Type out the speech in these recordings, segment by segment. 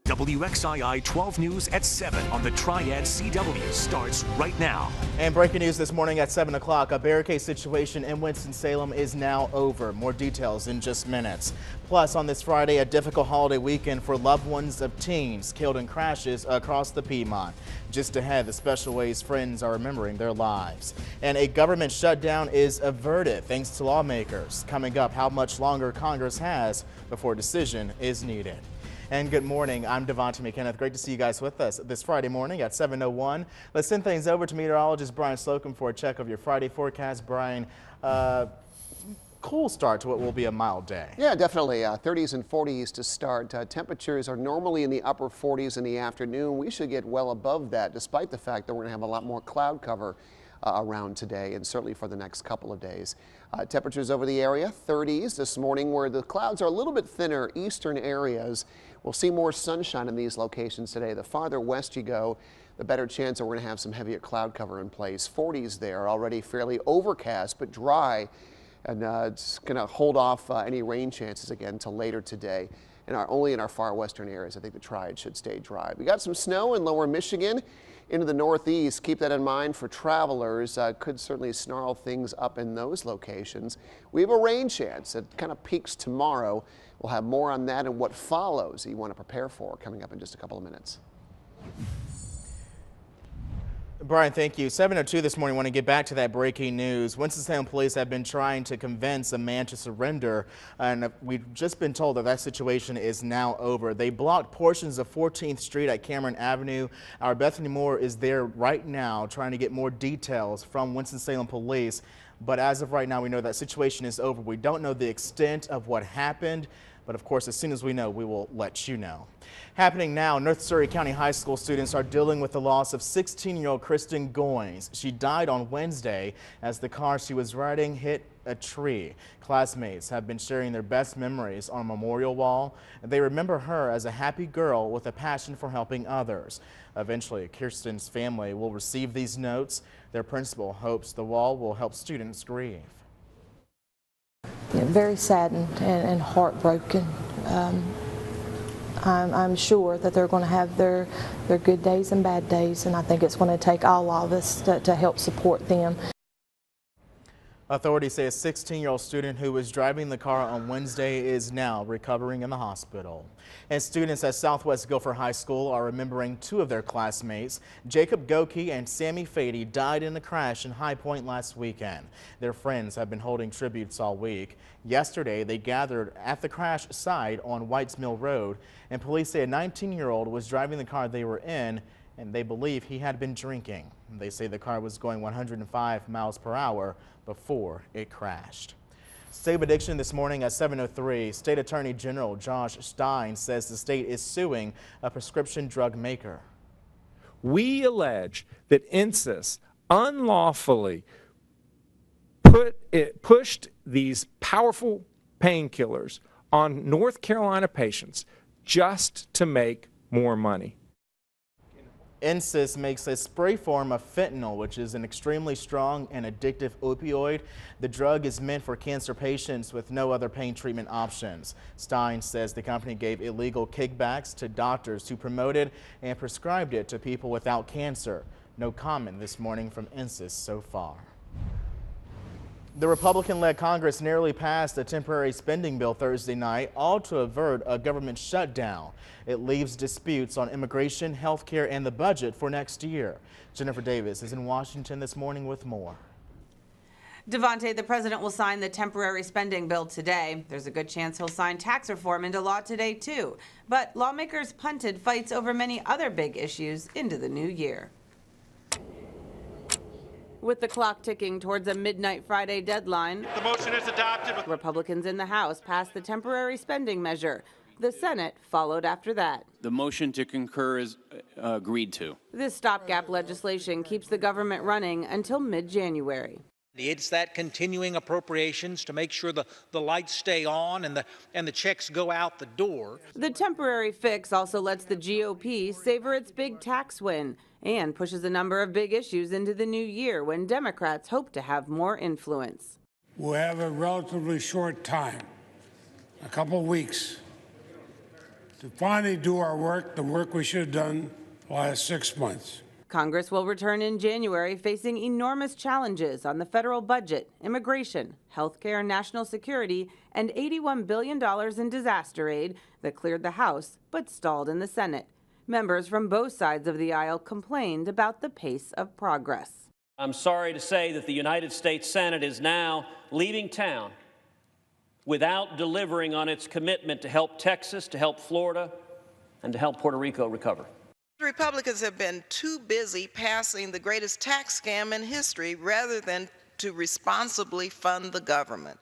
WXII 12 News at 7 on the Triad CW starts right now. And breaking news this morning at 7 o'clock, a barricade situation in Winston-Salem is now over. More details in just minutes. Plus, on this Friday, a difficult holiday weekend for loved ones of teens killed in crashes across the Piedmont. Just ahead, the special ways friends are remembering their lives. And a government shutdown is averted thanks to lawmakers. Coming up, how much longer Congress has before a decision is needed. And good morning, I'm Devontae McKenneth. Great to see you guys with us this Friday morning at 7:01. Let's send things over to meteorologist Brian Slocum for a check of your Friday forecast. Brian, cool start to what will be a mild day. Yeah, definitely. 30s and 40s to start. Temperatures are normally in the upper 40s in the afternoon. We should get well above that, despite the fact that we're going to have a lot more cloud cover around today and certainly for the next couple of days. Temperatures over the area, 30s this morning, where the clouds are a little bit thinner, eastern areas. We'll see more sunshine in these locations today. The farther west you go, the better chance that we're going to have some heavier cloud cover in place. 40s there, already fairly overcast but dry, and it's going to hold off any rain chances again until later today. And only in our far western areas, I think the Triad should stay dry. We got some snow in lower Michigan into the northeast. Keep that in mind for travelers. Could certainly snarl things up in those locations. We have a rain chance. It kind of peaks tomorrow. We'll have more on that and what follows that you want to prepare for coming up in just a couple of minutes. Brian, thank you. 7:02 this morning. I want to get back to that breaking news. Winston-Salem police have been trying to convince a man to surrender, and we've just been told that that situation is now over. They blocked portions of 14th Street at Cameron Avenue. Our Bethany Moore is there right now trying to get more details from Winston-Salem police. But as of right now, we know that situation is over. We don't know the extent of what happened. But of course, as soon as we know, we will let you know. Happening now, North Surrey County High School students are dealing with the loss of 16-year-old Kristen Goins. She died on Wednesday as the car she was riding hit a tree. Classmates have been sharing their best memories on a memorial wall. They remember her as a happy girl with a passion for helping others. Eventually, Kirsten's family will receive these notes. Their principal hopes the wall will help students grieve. Very saddened and heartbroken. I'm sure that they're going to have their good days and bad days, and I think it's going to take all of us to help support them. Authorities say a 16-year-old student who was driving the car on Wednesday is now recovering in the hospital. And students at Southwest Gopher High School are remembering two of their classmates. Jacob Goki and Sammy Fady died in a crash in High Point last weekend. Their friends have been holding tributes all week. Yesterday, they gathered at the crash site on Whites Mill Road, and police say a 19-year-old was driving the car they were in, and they believe he had been drinking. They say the car was going 105 miles per hour before it crashed. State of addiction this morning at 7:03. State Attorney General Josh Stein says the state is suing a prescription drug maker. We allege that INSIS unlawfully pushed these powerful painkillers on North Carolina patients just to make more money. INSIS makes a spray form of fentanyl, which is an extremely strong and addictive opioid. The drug is meant for cancer patients with no other pain treatment options. Stein says the company gave illegal kickbacks to doctors who promoted and prescribed it to people without cancer. No comment this morning from INSIS so far. The Republican-led Congress nearly passed a temporary spending bill Thursday night, all to avert a government shutdown. It leaves disputes on immigration, health care, and the budget for next year. Jennifer Davis is in Washington this morning with more. Devontae, the president will sign the temporary spending bill today. There's a good chance he'll sign tax reform into law today, too. But lawmakers punted fights over many other big issues into the new year. With the clock ticking towards a midnight Friday deadline, the motion is adopted. Republicans in the House passed the temporary spending measure. The Senate followed after that. The motion to concur is agreed to. This stopgap legislation keeps the government running until mid-January. It's that continuing appropriations to make sure the lights stay on and the checks go out the door. The temporary fix also lets the GOP savor its big tax win and pushes a number of big issues into the new year when Democrats hope to have more influence. We'll have a relatively short time, a couple weeks, to finally do our work, the work we should have done the last 6 months. Congress will return in January facing enormous challenges on the federal budget, immigration, health care, national security, and $81 billion in disaster aid that cleared the House but stalled in the Senate. Members from both sides of the aisle complained about the pace of progress. I'm sorry to say that the United States Senate is now leaving town without delivering on its commitment to help Texas, to help Florida, and to help Puerto Rico recover. Republicans have been too busy passing the greatest tax scam in history rather than to responsibly fund the government.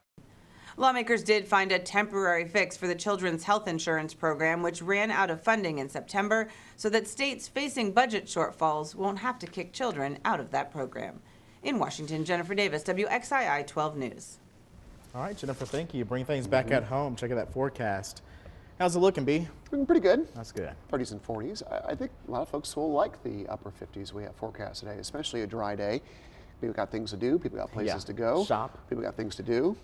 Lawmakers did find a temporary fix for the Children's Health Insurance Program, which ran out of funding in September, so that states facing budget shortfalls won't have to kick children out of that program. In Washington, Jennifer Davis, WXII 12 News. All right, Jennifer, thank you. Bring things back at home. Check out that forecast. How's it looking, B? Looking pretty good. That's good. 30s and 40s. I think a lot of folks will like the upper 50s we have forecast today, especially a dry day. People got things to do. People got places to go. Shop. People got things to do.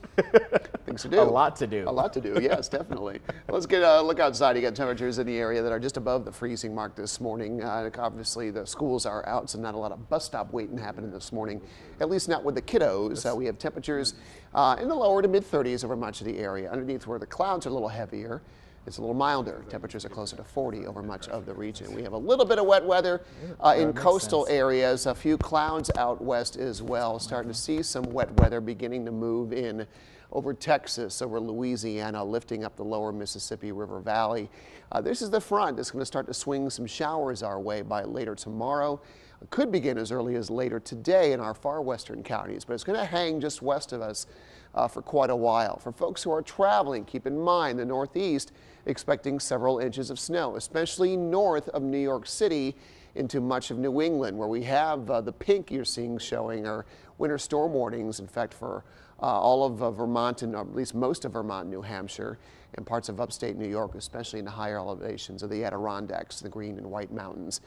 Things to do. A lot to do. A lot to do, yes, definitely. Let's get a look outside. You got temperatures in the area that are just above the freezing mark this morning. Obviously, the schools are out, so not a lot of bus stop waiting happening this morning, at least not with the kiddos. We have temperatures in the lower to mid-30s over much of the area. Underneath where the clouds are a little heavier, it's a little milder. Temperatures are closer to 40 over much of the region. We have a little bit of wet weather in coastal areas, a few clouds out west as well. Starting to see some wet weather beginning to move in over Texas, over Louisiana, lifting up the lower Mississippi River Valley. This is the front that's going to start to swing some showers our way by later tomorrow. It could begin as early as later today in our far western counties, but it's going to hang just west of us for quite a while. For folks who are traveling, keep in mind the Northeast expecting several inches of snow, especially north of New York City into much of New England, where we have the pink you're seeing showing our winter storm warnings. In fact, for all of Vermont and at least most of Vermont, New Hampshire, and parts of upstate New York, especially in the higher elevations of the Adirondacks, the Green and White Mountains,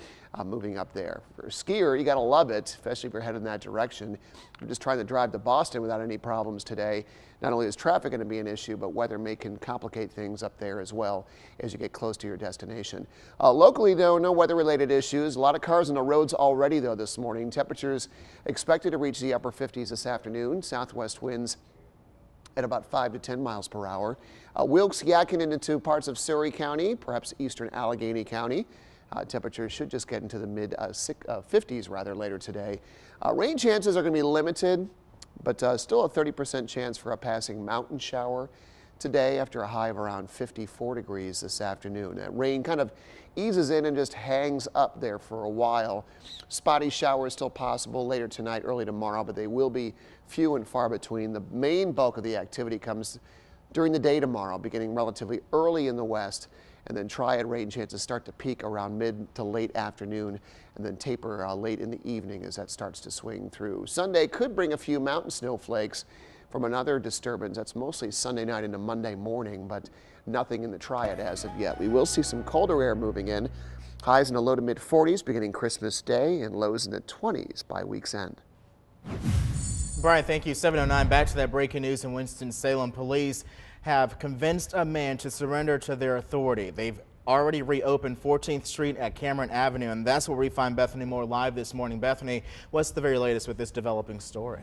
moving up there. For a skier, you got to love it, especially if you're headed in that direction. We're just trying to drive to Boston without any problems today. Not only is traffic going to be an issue, but weather can complicate things up there as well as you get close to your destination. Locally, though, no weather-related issues. A lot of cars on the roads already, though, this morning. Temperatures expected to reach the upper 50s this afternoon. Southwest winds at about 5 to 10 miles per hour. Wilkes, Yakima into parts of Surrey County, perhaps eastern Allegheny County. Temperatures should just get into the mid 50s rather later today. Rain chances are going to be limited, but still a 30% chance for a passing mountain shower today after a high of around 54 degrees this afternoon. That rain kind of eases in and just hangs up there for a while. Spotty showers still possible later tonight, early tomorrow, but they will be few and far between. The main bulk of the activity comes during the day tomorrow, beginning relatively early in the west, and then Triad rain chances start to peak around mid to late afternoon and then taper late in the evening as that starts to swing through. Sunday could bring a few mountain snowflakes from another disturbance. That's mostly Sunday night into Monday morning, but nothing in the Triad as of yet. We will see some colder air moving in. Highs in the low to mid 40s beginning Christmas Day and lows in the 20s by week's end. Brian, thank you. 7:09. Back to that breaking news in Winston-Salem. Police have convinced a man to surrender to their authority. They've already reopened 14th Street at Cameron Avenue, and that's where we find Bethany Moore live this morning. Bethany, what's the very latest with this developing story?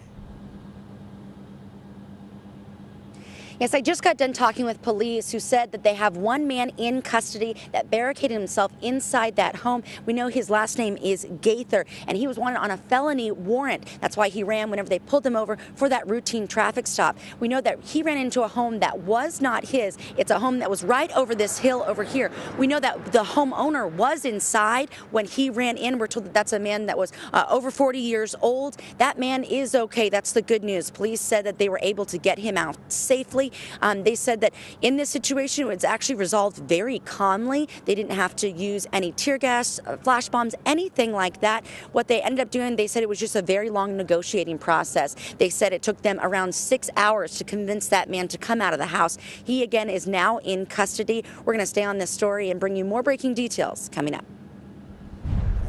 Yes, I just got done talking with police who said that they have one man in custody that barricaded himself inside that home. We know his last name is Gaither, and he was wanted on a felony warrant. That's why he ran whenever they pulled him over for that routine traffic stop. We know that he ran into a home that was not his. It's a home that was right over this hill over here. We know that the homeowner was inside when he ran in. We're told that that's a man that was over 40 years old. That man is okay. That's the good news. Police said that they were able to get him out safely. They said that in this situation, it was actually resolved very calmly. They didn't have to use any tear gas, flash bombs, anything like that. What they ended up doing, they said it was just a very long negotiating process. They said it took them around 6 hours to convince that man to come out of the house. He, again, is now in custody. We're going to stay on this story and bring you more breaking details coming up.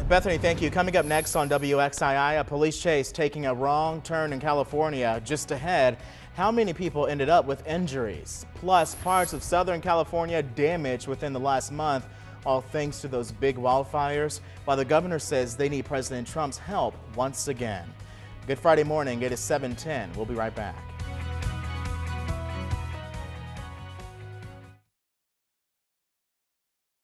Bethany, thank you. Coming up next on WXII, a police chase taking a wrong turn in California. Just ahead, How many people ended up with injuries? Plus, parts of Southern California damaged within the last month, all thanks to those big wildfires, while the governor says they need President Trump's help once again. Good Friday morning. It is 7:10. We'll be right back.